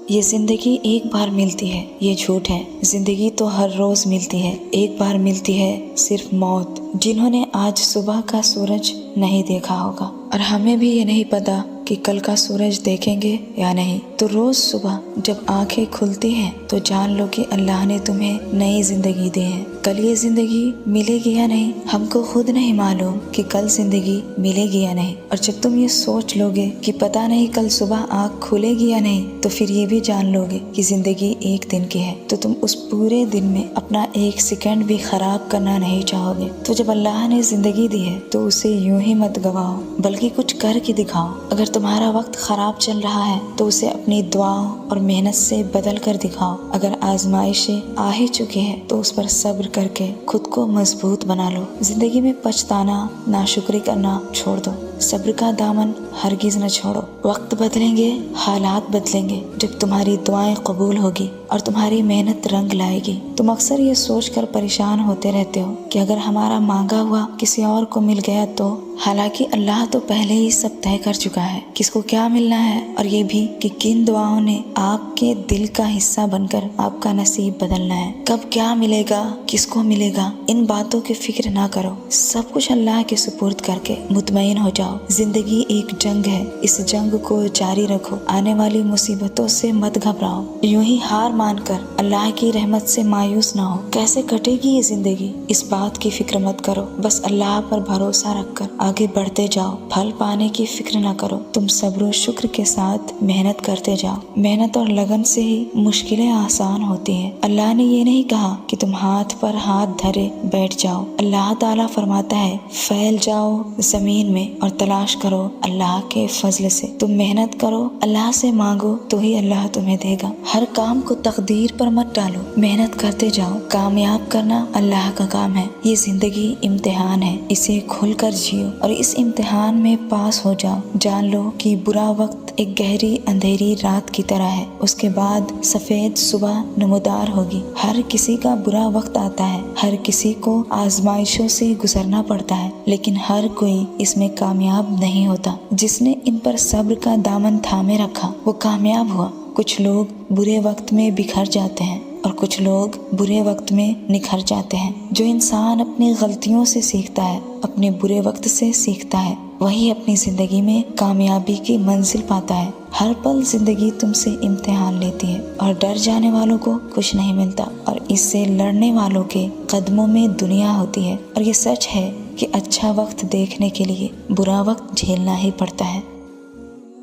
یہ زندگی ایک بار ملتی ہے، یہ جھوٹ ہے۔ زندگی تو ہر روز ملتی ہے، ایک بار ملتی ہے صرف موت۔ جنہوں نے آج صبح کا سورج نہیں دیکھا ہوگا اور ہمیں بھی یہ نہیں پتا کہ کل کا سورج دیکھیں گے یا نہیں، تو روز صبح جب آنکھیں کھلتی ہیں تو جان لو کہ اللہ نے تمہیں نئی زندگی دی ہے۔ کل یہ زندگی ملے گی یا نہیں ہم کو خود نہیں معلوم کہ کل زندگی ملے گی یا نہیں، اور جب تم یہ سوچ لو گے کہ پتہ نہیں کل صبح آنکھ کھلے گی یا نہیں، تو پھر یہ بھی جان لو گے کہ زندگی ایک دن کی ہے، تو تم اس پورے دن میں اپنا ایک سیکنڈ بھی خراب کرنا نہیں چاہو گے۔ تو جب اللہ نے زندگی دی ہے تو اسے یوں ہی مت گواؤ، بلکہ کچھ کر کے دکھاؤ۔ اگر تمہارا وقت خراب چل رہا ہے تو اسے اپنی دعاؤں اور محنت سے بدل کر دکھاؤ۔ اگر آزمائشیں آ ہی چکی ہے تو اس پر صبر کر کے خود کو مضبوط بنا لو۔ زندگی میں پچھتانا، ناشکری کرنا چھوڑ دو، صبر کا دامن ہرگز نہ چھوڑو۔ وقت بدلیں گے، حالات بدلیں گے، جب تمہاری دعائیں قبول ہوگی اور تمہاری محنت رنگ لائے گی۔ تم اکثر یہ سوچ کر پریشان ہوتے رہتے ہو کہ اگر ہمارا مانگا ہوا کسی اور کو مل گیا تو، حالانکہ اللہ تو پہلے ہی سب طے کر چکا ہے کس کو کیا ملنا ہے، اور یہ بھی کہ کن دعاؤں نے آپ کے دل کا حصہ بن کر آپ کا نصیب بدلنا ہے۔ کب کیا ملے گا، کس کو ملے گا، ان باتوں کی فکر نہ کرو، سب کچھ اللہ کے سپرد کر کے مطمئن ہو جاؤ۔ زندگی ایک جنگ ہے، اس جنگ کو جاری رکھو، آنے والی مصیبتوں سے مت گھبراؤ، یوں ہی ہار مان کر اللہ کی رحمت سے مایوس نہ ہو۔ کیسے کٹے گی یہ زندگی، اس بات کی فکر مت کرو، بس اللہ پر بھروسہ رکھ کر آگے بڑھتے جاؤ۔ پھل پانے کی فکر نہ کرو، تم صبر و شکر کے ساتھ محنت کرتے جاؤ۔ محنت اور لگن سے ہی مشکلیں آسان ہوتی ہیں۔ اللہ نے یہ نہیں کہا کہ تم ہاتھ پر ہاتھ دھرے بیٹھ جاؤ۔ اللہ تعالیٰ فرماتا ہے پھیل جاؤ زمین میں اور تلاش کرو اللہ کے فضل سے۔ تم محنت کرو، اللہ سے مانگو تو ہی اللہ تمہیں دے گا۔ ہر کام کو تقدیر پر مت ڈالو، محنت کرتے جاؤ، کامیاب کرنا اللہ کا کام ہے۔ یہ زندگی امتحان ہے، اسے کھل کر جیو اور اس امتحان میں پاس ہو جاؤ۔ جان لو کہ برا وقت ایک گہری اندھیری رات کی طرح ہے، اس کے بعد سفید صبح نمودار ہوگی۔ ہر کسی کا برا وقت آتا ہے، ہر کسی کو آزمائشوں سے گزرنا پڑتا ہے، لیکن ہر کوئی اس میں کامیاب نہیں ہوتا۔ جس نے ان پر صبر کا دامن تھامے رکھا وہ کامیاب ہوا۔ کچھ لوگ برے وقت میں بکھر جاتے ہیں اور کچھ لوگ برے وقت میں نکھر جاتے ہیں۔ جو انسان اپنی غلطیوں سے سیکھتا ہے، اپنے برے وقت سے سیکھتا ہے، وہی اپنی زندگی میں کامیابی کی منزل پاتا ہے۔ ہر پل زندگی تم سے امتحان لیتی ہے اور ڈر جانے والوں کو کچھ نہیں ملتا، اور اس سے لڑنے والوں کے قدموں میں دنیا ہوتی ہے۔ اور یہ سچ ہے کہ اچھا وقت دیکھنے کے لیے برا وقت جھیلنا ہی پڑتا ہے۔